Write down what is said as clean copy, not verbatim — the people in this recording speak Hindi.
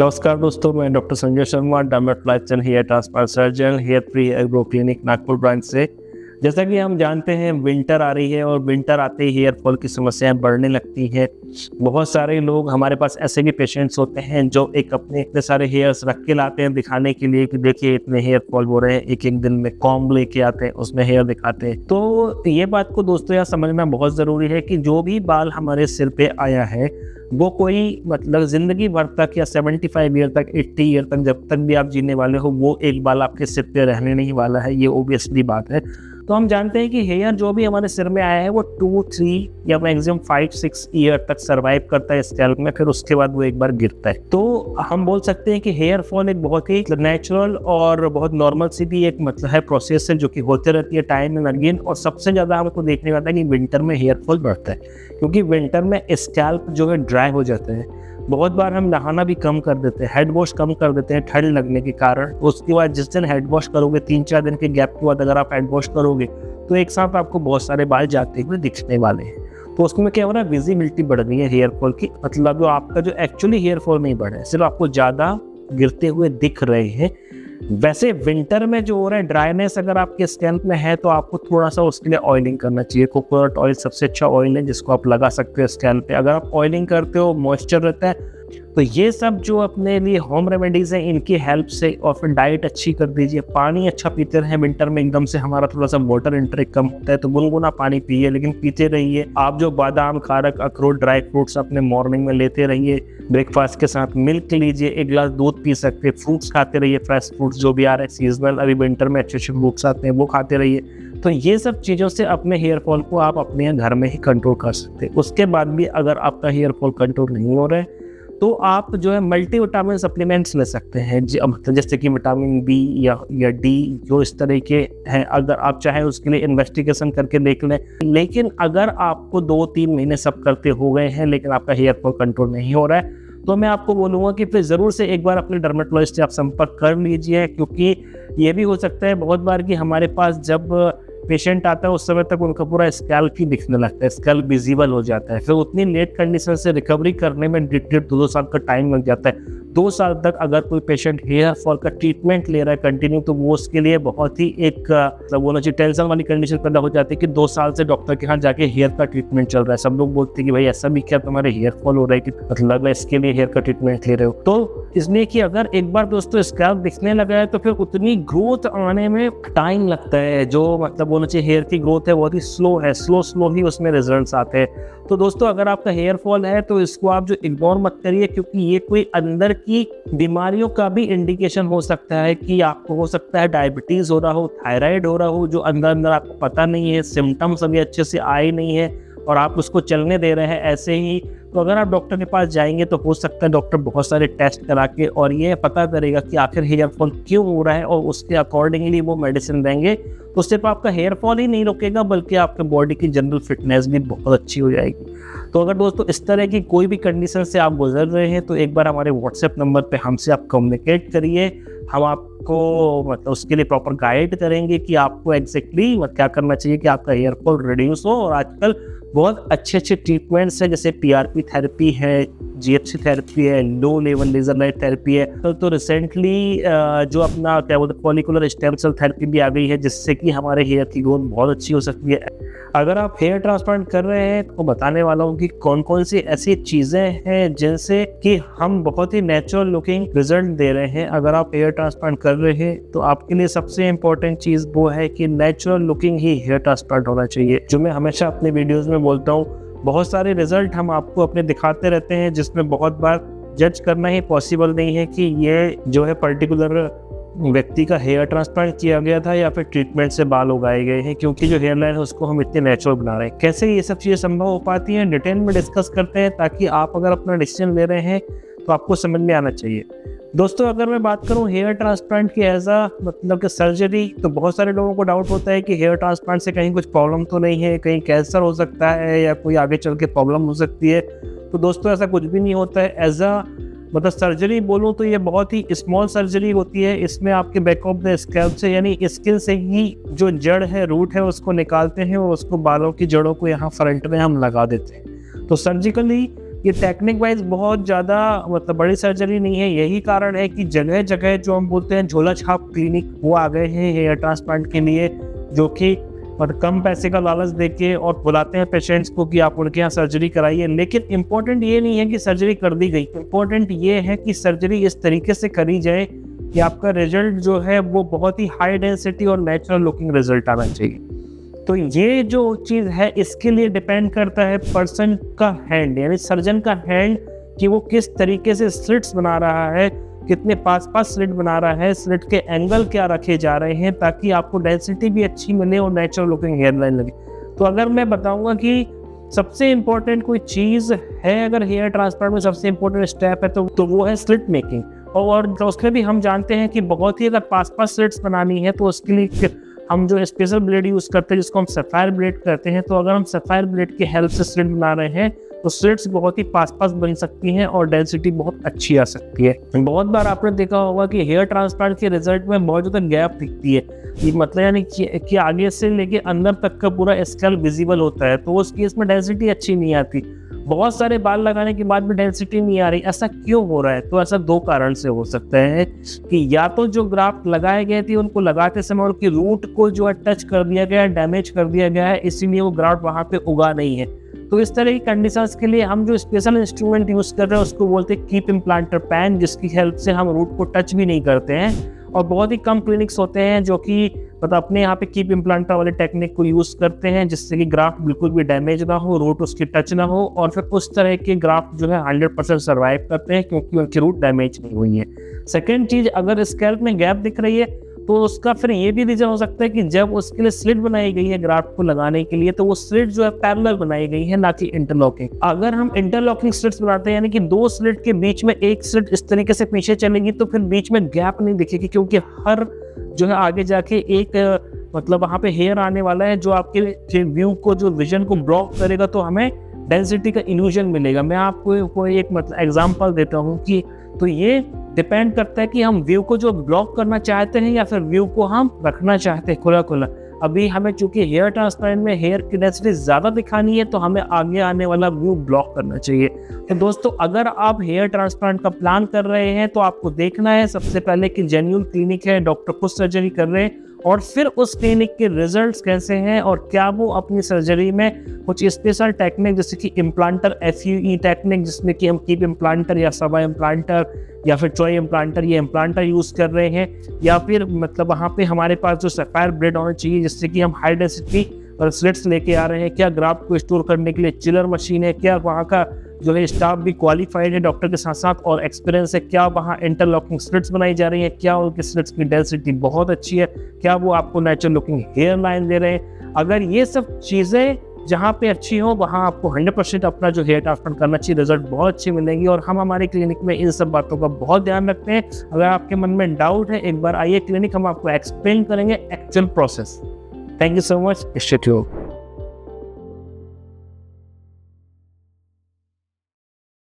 नमस्कार दोस्तों, मैं doctor Sanjay Sharma, dermatologist hair transplant surgeon, hair free agro clinic Nagpur branch से। जैसा कि हम जानते हैं, विंटर आ रही है और विंटर आते ही हेयर फॉल की समस्याएं बढ़ने लगती हैं। बहुत सारे लोग हमारे पास ऐसे भी पेशेंट्स होते हैं जो अपने इतने सारे हेयर्स रख के लाते हैं दिखाने के लिए कि देखिए इतने हेयर फॉल हो रहे हैं। एक दिन में कॉम्ब लेके आते हैं, उसमें हेयर दिखाते हैं। तो ये बात को दोस्तों यहाँ समझना बहुत ज़रूरी है कि जो भी बाल हमारे सिर पे आया है वो कोई मतलब जिंदगी भर तक या 75 ईयर तक, 80 ईयर तक, जब तक भी आप जीने वाले हो, वो एक बाल आपके सिर पे रहने नहीं वाला है। ये ओबियसली बात है। तो हम जानते हैं कि हेयर जो भी हमारे सिर में आया है वो 2-3 या मैक्सिमम 5-6 ईयर तक सर्वाइव करता है स्कैल्प में, फिर उसके बाद वो एक बार गिरता है। तो हम बोल सकते हैं कि हेयर फॉल एक बहुत ही नेचुरल और बहुत नॉर्मल सी भी एक मतलब है प्रोसेस है जो कि होते रहती है टाइम एंड अगेन। और सबसे ज़्यादा हमको देखने में आता है कि विंटर में हेयर फॉल बढ़ता है, क्योंकि विंटर में स्कैल्प जो है ड्राई हो जाता है। बहुत बार हम नहाना भी कम कर देते हैं, हेड वॉश कम कर देते हैं ठंड लगने के कारण। उसके बाद जिस दिन हेड वॉश करोगे, 3-4 दिन के गैप के बाद अगर आप हेड वॉश करोगे तो एक साथ आपको बहुत सारे बाल जाते हुए दिखने वाले हैं। तो उसमें क्या हो रहा है, विजिबिलिटी बढ़ रही है हेयर फॉल की। मतलब जो आपका जो एक्चुअली हेयर फॉल नहीं बढ़ा है, सिर्फ आपको ज़्यादा गिरते हुए दिख रहे हैं। वैसे विंटर में जो हो रहा है ड्राइनेस अगर आपके स्कैल्प में है तो आपको थोड़ा सा उसके लिए ऑयलिंग करना चाहिए। कोकोनट ऑयल सबसे अच्छा ऑयल है जिसको आप लगा सकते हो स्कैल्प पे। अगर आप ऑयलिंग करते हो, मॉइस्चर रहता है, तो ये सब जो अपने लिए होम रेमेडीज हैं, इनकी हेल्प से, और फिर डाइट अच्छी कर दीजिए। पानी अच्छा पीते रहें। विंटर में एकदम से हमारा थोड़ा सा वाटर इंटेक कम होता है, तो गुनगुना पानी पिए, लेकिन पीते रहिए। आप जो बादाम, खारक, अखरोट, ड्राई फ्रूट्स अपने मॉर्निंग में लेते रहिए। ब्रेकफास्ट के साथ मिल्क लीजिए, एक गिलास दूध पी सकते हैं। फ्रूट्स खाते रहिए, फ्रेश फ्रूट्स जो भी आ रहे हैं सीजनल, अभी विंटर में अच्छे अच्छे फ्रूट्स आते हैं, वो खाते रहिए। तो ये सब चीज़ों से अपने हेयर फॉल को आप अपने घर में ही कंट्रोल कर सकते हैं। उसके बाद भी अगर आपका हेयर फॉल कंट्रोल नहीं हो रहा है तो आप जो है मल्टीविटामिन सप्लीमेंट्स ले सकते हैं, जैसे कि विटामिन बी या डी, जो इस तरह के हैं। अगर आप चाहें उसके लिए इन्वेस्टिगेशन करके देख लें। लेकिन अगर आपको 2-3 महीने सब करते हो गए हैं लेकिन आपका हेयर फॉल कंट्रोल नहीं हो रहा है, तो मैं आपको बोलूँगा कि फिर ज़रूर से एक बार अपने डर्मेटोलॉजिस्ट से आप संपर्क कर लीजिए। क्योंकि ये भी हो सकता है बहुत बार कि हमारे पास जब पेशेंट आता है उस समय तक उनका पूरा स्कैल्प ही दिखने लगता है, स्कैल्प विजिबल हो जाता है। फिर उतनी लेट कंडीशन से रिकवरी करने में 1.5-2 साल का टाइम लग जाता है। 2 साल तक अगर कोई पेशेंट हेयर फॉल का ट्रीटमेंट ले रहा है कंटिन्यू, तो वो उसके लिए बहुत ही एक बोलना चाहिए टेंशन वाली कंडीशन पैदा हो जाती है कि 2 साल से डॉक्टर के यहाँ जाके हेयर का ट्रीटमेंट चल रहा है। सब लोग बोलते हैं कि भाई ऐसा भी क्या तुम्हारे हेयर फॉल हो रहा है कि मतलब इसके लिए हेयर का ट्रीटमेंट ले रहे हो। तो इसलिए कि अगर एक बार दोस्तों स्कैल्प दिखने लगा है तो फिर उतनी ग्रोथ आने में टाइम लगता है। जो मतलब बोलना चाहिए हेयर की ग्रोथ है बहुत ही स्लो है, स्लो ही उसमें रिजल्ट्स आते हैं। तो दोस्तों अगर आपका हेयर फॉल है तो इसको आप जो इग्नोर मत करिए, क्योंकि ये कोई अंदर की बीमारियों का भी इंडिकेशन हो सकता है कि आपको हो सकता है डायबिटीज हो रहा हो, थायराइड हो रहा हो, जो अंदर आपको पता नहीं है, सिम्टम्स अभी अच्छे से आए नहीं है और आप उसको चलने दे रहे हैं ऐसे ही। तो अगर आप डॉक्टर के पास जाएंगे तो हो सकता है डॉक्टर बहुत सारे टेस्ट करा के और ये पता करेगा कि आखिर हेयर फॉल क्यों हो रहा है, और उसके अकॉर्डिंगली वो मेडिसिन देंगे। तो सिर्फ आपका हेयर फॉल ही नहीं रुकेगा बल्कि आपके बॉडी की जनरल फिटनेस भी बहुत अच्छी हो जाएगी। तो अगर दोस्तों इस तरह की कोई भी कंडीशन से आप गुजर रहे हैं तो एक बार हमारे व्हाट्सएप नंबर पे हमसे आप कम्युनिकेट करिए। हम आपको मतलब उसके लिए प्रॉपर गाइड करेंगे कि आपको एग्जैक्टली क्या करना चाहिए कि आपका हेयर फॉल रिड्यूस हो। और आजकल बहुत अच्छे ट्रीटमेंट्स हैं, जैसे PRP थेरेपी है, GHC थेरेपी है, low level laser light therapy है। तो रिसेंटली जो अपना क्या बोलते हैं फॉलिकुलर स्टेम सेल थेरेपी भी आ गई है, जिससे कि हमारे हेयर की ग्रोथ बहुत अच्छी हो सकती है। अगर आप हेयर ट्रांसप्लांट कर रहे हैं तो बताने वाला हूँ कि कौन कौन सी ऐसी चीज़ें हैं जिनसे कि हम बहुत ही नेचुरल लुकिंग रिजल्ट दे रहे हैं। अगर आप हेयर ट्रांसप्लांट कर रहे हैं तो आपके लिए सबसे इम्पोर्टेंट चीज़ वो है कि नेचुरल लुकिंग ही हेयर ट्रांसप्लांट होना चाहिए, जो मैं हमेशा अपने वीडियोज़ में बोलता हूँ। बहुत सारे रिजल्ट हम आपको अपने दिखाते रहते हैं जिसमें बहुत बार जज करना ही पॉसिबल नहीं है कि ये जो है पर्टिकुलर व्यक्ति का हेयर ट्रांसप्लांट किया गया था या फिर ट्रीटमेंट से बाल उगाए गए हैं, क्योंकि जो हेयर लाइन है उसको हम इतने नेचुरल बना रहे हैं। कैसे ये सब चीज़ें संभव हो पाती हैं डिटेल में डिस्कस करते हैं, ताकि आप अगर अपना डिसीजन ले रहे हैं तो आपको समझ में आना चाहिए। दोस्तों अगर मैं बात करूं हेयर ट्रांसप्लांट की एज अ मतलब कि सर्जरी, तो बहुत सारे लोगों को डाउट होता है कि हेयर ट्रांसप्लांट से कहीं कुछ प्रॉब्लम तो नहीं है, कहीं कैंसर हो सकता है या कोई आगे चल के प्रॉब्लम हो सकती है। तो दोस्तों ऐसा कुछ भी नहीं होता है। एज अ मतलब सर्जरी बोलूँ तो ये बहुत ही स्मॉल सर्जरी होती है। इसमें आपके बैक ऑफ द स्कैल्प से यानी स्किन से ही जो जड़ है, रूट है, उसको निकालते हैं और उसको बालों की जड़ों को यहाँ फ्रंट में हम लगा देते हैं। तो सर्जिकली ये टेक्निक वाइज बहुत ज़्यादा मतलब बड़ी सर्जरी नहीं है। यही कारण है कि जगह जगह जो हम बोलते हैं झोला छाप क्लिनिक वो आ गए हैं हेयर ट्रांसप्लांट के लिए, जो कि और कम पैसे का लालच देके और बुलाते हैं पेशेंट्स को कि आप उनके यहाँ सर्जरी कराइए। लेकिन इम्पोर्टेंट ये नहीं है कि सर्जरी कर दी गई, इम्पोर्टेंट ये है कि सर्जरी इस तरीके से करी जाए कि आपका रिजल्ट जो है वो बहुत ही हाई डेंसिटी और नेचुरल लुकिंग रिजल्ट आना चाहिए। तो ये जो चीज़ है इसके लिए डिपेंड करता है पर्सन का हैंड, यानी सर्जन का हैंड, कि वो किस तरीके से स्लिट्स बना रहा है, कितने पास स्लिट बना रहा है, स्लिट के एंगल क्या रखे जा रहे हैं, ताकि आपको डेंसिटी भी अच्छी मिले और नेचुरल लुकिंग हेयर लाइन लगे। तो अगर मैं बताऊंगा कि सबसे इम्पोर्टेंट कोई चीज़ है, अगर हेयर ट्रांसप्लांट में सबसे इम्पोर्टेंट स्टेप है तो वो है स्लिट मेकिंग। और तो उसमें भी हम जानते हैं कि बहुत ही अगर पास स्लिट्स बनानी है तो उसके लिए हम जो स्पेशल ब्लेड यूज़ करते हैं जिसको हम सफायर ब्लेड कहते हैं, तो अगर हम सफायर ब्लेड की हेल्प से स्लिट बना रहे हैं तो स्लिट्स बहुत ही पास बन सकती हैं और डेंसिटी बहुत अच्छी आ सकती है। बहुत बार आपने देखा होगा कि हेयर ट्रांसप्लांट के रिजल्ट में बहुत ज़्यादा गैप दिखती है, ये मतलब यानी कि आगे से लेके अंदर तक का पूरा स्कैल्प विजिबल होता है, तो उस केस में डेंसिटी अच्छी नहीं आती। बहुत सारे बाल लगाने के बाद भी डेंसिटी नहीं आ रही, ऐसा क्यों हो रहा है? तो ऐसा दो कारण से हो सकता है कि या तो जो ग्राफ्ट लगाए गए थे उनको लगाते समय उनकी रूट को जो है टच कर दिया गया है, डैमेज कर दिया गया है, इसीलिए वो ग्राफ्ट वहाँ पे उगा नहीं है। तो इस तरह की कंडीशंस के लिए हम जो स्पेशल इंस्ट्रूमेंट यूज़ कर रहे हैं उसको बोलते हैं कीप इम्प्लांटर पैन, जिसकी हेल्प से हम रूट को टच भी नहीं करते हैं। और बहुत ही कम क्लिनिक्स होते हैं जो कि मतलब अपने यहाँ पे कीप इम्प्लांटर वाले टेक्निक को यूज़ करते हैं, जिससे कि ग्राफ्ट बिल्कुल भी डैमेज ना हो, रूट उसकी टच ना हो, और फिर उस तरह के ग्राफ्ट जो है 100% सर्वाइव करते हैं क्योंकि उनकी रूट डैमेज नहीं हुई है। सेकेंड चीज़, अगर स्कैल्प में गैप दिख रही है तो उसका फिर ये भी रीज़न हो सकता है कि जब उसके लिए स्लिट बनाई गई है ग्राफ्ट को लगाने के लिए, तो वो स्लिट जो है पैरेलल बनाई गई है, ना कि इंटरलॉकिंग। अगर हम इंटरलॉकिंग स्लिट्स बनाते हैं, यानी कि दो स्लिट के बीच में एक स्लिट इस तरीके से पीछे चलेगी, तो फिर बीच में गैप नहीं दिखेगी, क्योंकि हर जो है आगे जाके एक मतलब वहाँ पे हेयर आने वाला है जो आपके व्यू को, जो विजन को ब्लॉक करेगा, तो हमें डेंसिटी का इल्यूजन मिलेगा। मैं आपको कोई एक मतलब एग्जांपल देता हूँ कि तो ये डिपेंड करता है कि हम व्यू को जो ब्लॉक करना चाहते हैं या फिर व्यू को हम रखना चाहते हैं खुला खुला। अभी हमें चूंकि हेयर ट्रांसप्लांट में हेयर की डेंसिटी ज़्यादा दिखानी है, तो हमें आगे आने वाला व्यू ब्लॉक करना चाहिए। तो दोस्तों, अगर आप हेयर ट्रांसप्लांट का प्लान कर रहे हैं तो आपको देखना है सबसे पहले कि जेन्युइन क्लिनिक है, डॉक्टर खुद सर्जरी कर रहे हैं, और फिर उस क्लिनिक के रिजल्ट्स कैसे हैं और क्या वो अपनी सर्जरी में कुछ स्पेशल टेक्निक जैसे कि इम्प्लांटर FUE टेक्निक, जिसमें कि हम कीप इम्प्लांटर या सवा इम्प्लांटर या फिर चॉय इम्प्लांटर, ये इम्प्लांटर यूज़ कर रहे हैं, या फिर मतलब वहाँ पे हमारे पास जो सफायर ब्लेड होना चाहिए जिससे कि हम हाई डेंसिटी और स्लिट्स लेके आ रहे हैं, क्या ग्राफ्ट को स्टोर करने के लिए चिलर मशीन है, क्या वहाँ का जो है स्टाफ भी क्वालिफाइड है डॉक्टर के साथ साथ और एक्सपीरियंस है, क्या वहाँ इंटरलॉकिंग स्लिट्स बनाई जा रही है, क्या उनकी स्लिट्स की डेंसिटी बहुत अच्छी है, क्या वो आपको नेचुरल लुकिंग हेयर लाइन दे रहे हैं। अगर ये सब चीज़ें जहाँ पे अच्छी हो वहाँ आपको 100% अपना जो हेयर ट्रांसप्लांट करना चाहिए, रिजल्ट बहुत अच्छी मिलेंगी। और हम हमारे क्लिनिक में इन सब बातों का बहुत ध्यान रखते हैं। अगर आपके मन में डाउट है, एक बार आइए क्लिनिक, हम आपको एक्सप्लेन करेंगे actual process. Thank you so much.